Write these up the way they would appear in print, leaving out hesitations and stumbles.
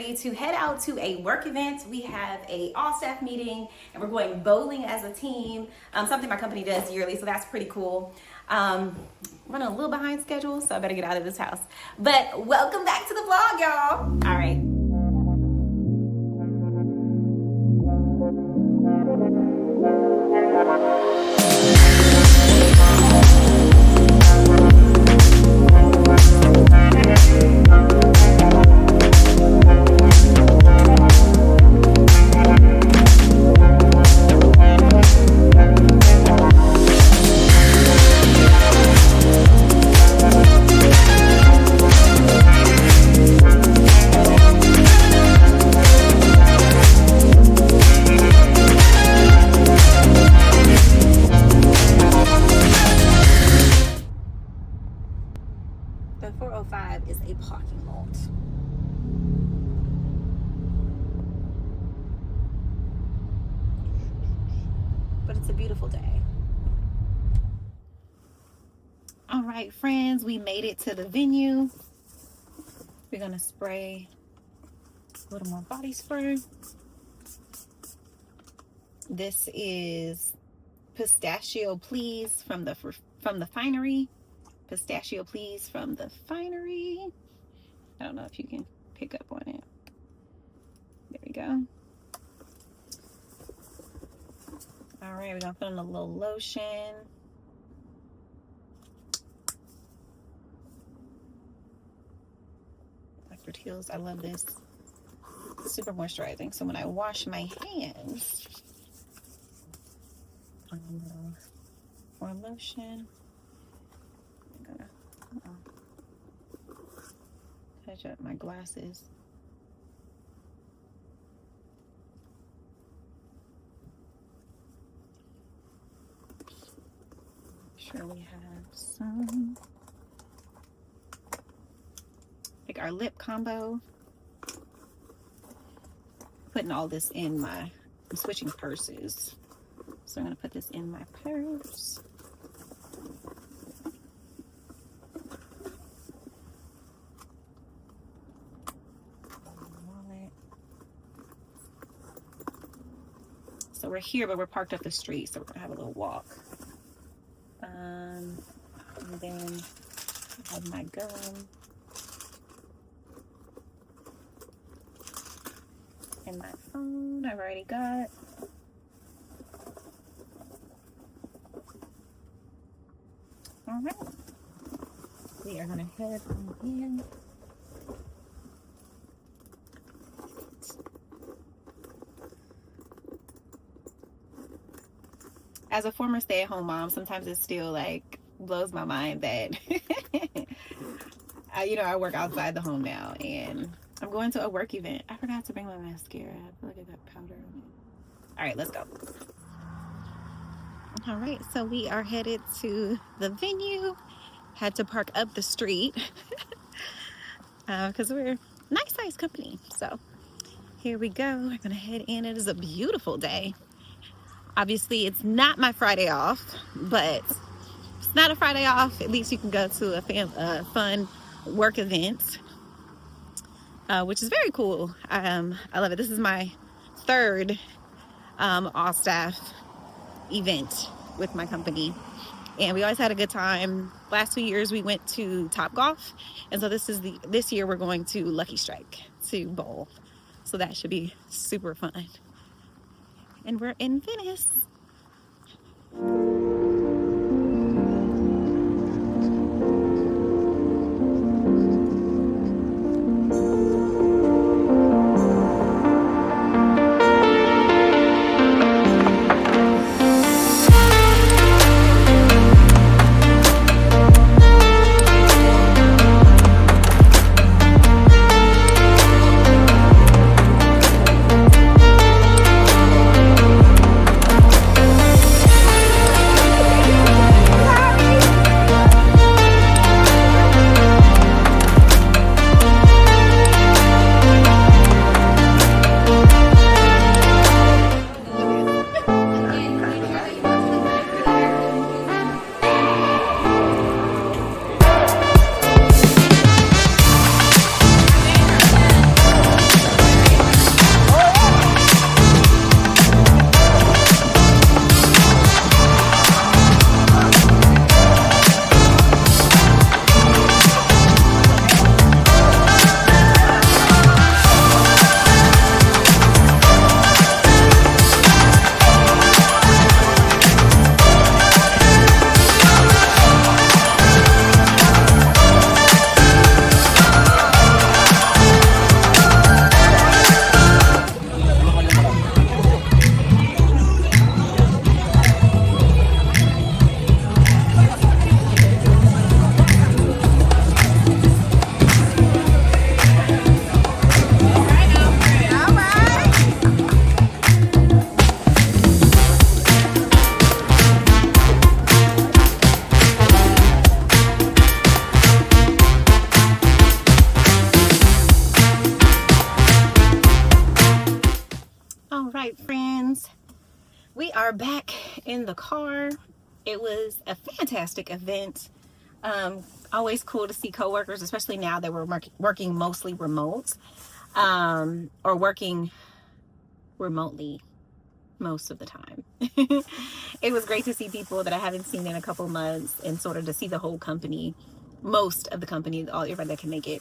ready to head out to a work event. We have a all staff meeting and we're going bowling as a team, something my company does yearly, so that's pretty cool. Running a little behind schedule, so I better get out of this house. But welcome back to the vlog, y'all. All right. The 405 is a parking lot. But it's a beautiful day. All right, friends, we made it to the venue. We're gonna spray a little more body spray. This is Pistachio Please from the Finery. Pistachio Please from the Finery. I don't know if you can pick up on it. There we go. All right, we're gonna put on a little lotion. Dr. Teal's, I love this. Super moisturizing. So when I wash my hands, more lotion. Touch up my glasses. Sure, we have some, like our lip combo. Putting all this in I'm switching purses, so I'm gonna put this in my purse. So we're here, but we're parked up the street, so we're gonna have a little walk. And then I have my gum and my phone. I've already got. All right, we are gonna head on in. As a former stay-at-home mom, sometimes it still like blows my mind that I work outside the home now, and I'm going to a work event. I forgot to bring my mascara. I feel like I got powder on it. All right, let's go. All right, so we are headed to the venue. Had to park up the street because we're a nice size company. So here we go. We're gonna head in. It is a beautiful day. Obviously, it's not my Friday off, but it's not a Friday off. At least you can go to a fun work event, which is very cool. I love it. This is my third all staff event with my company, and we always had a good time. Last 2 years we went to Top Golf, and so this year we're going to Lucky Strike to bowl. So that should be super fun. And we're in Venice. We are back in the car. It was a fantastic event. Always cool to see coworkers, especially now that we're working mostly remote, or working remotely most of the time. It was great to see people that I haven't seen in a couple months, and sort of to see the whole company, most of the company, everybody that can make it,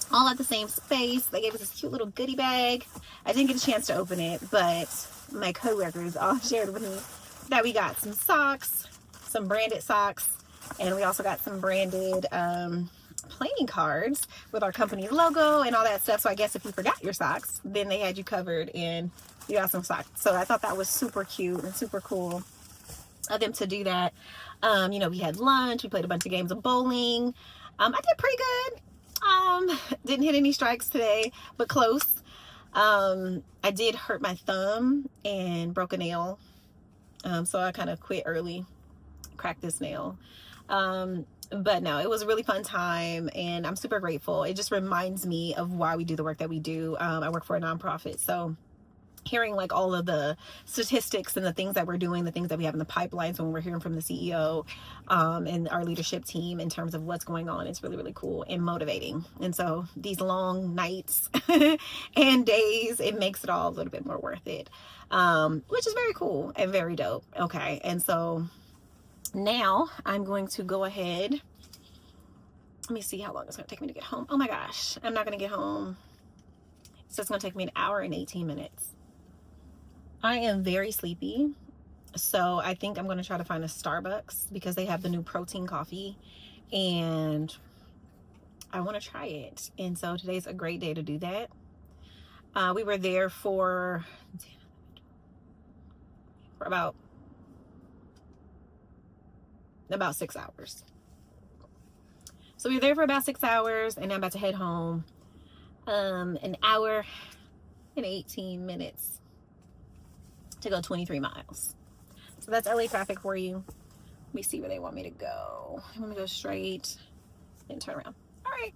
all at the same space. They gave us this cute little goodie bag. I didn't get a chance to open it, but my coworkers all shared with me that we got some socks, some branded socks, and we also got some branded playing cards with our company's logo and all that stuff. So I guess if you forgot your socks, then they had you covered and you got some socks. So I thought that was super cute and super cool of them to do that. We had lunch, we played a bunch of games of bowling. I did pretty good. Didn't hit any strikes today, but close. I did hurt my thumb and broke a nail. So I kind of quit early, cracked this nail. But no, it was a really fun time, and I'm super grateful. It just reminds me of why we do the work that we do. I work for a nonprofit, so hearing like all of the statistics and the things that we're doing, the things that we have in the pipelines when we're hearing from the CEO and our leadership team in terms of what's going on, it's really, really cool and motivating. And so these long nights and days, it makes it all a little bit more worth it, which is very cool and very dope. Okay, and so now I'm going to go ahead. Let me see how long it's going to take me to get home. Oh my gosh, I'm not going to get home. So it's going to take me an hour and 18 minutes. I am very sleepy, so I think I'm going to try to find a Starbucks because they have the new protein coffee and I want to try it. And so today's a great day to do that. We were there for about 6 hours. So we were there for about 6 hours, and I'm about to head home. An hour and 18 minutes to go 23 miles. So that's LA traffic for you. Let me see where they want me to go. I want me to go straight and turn around. All right.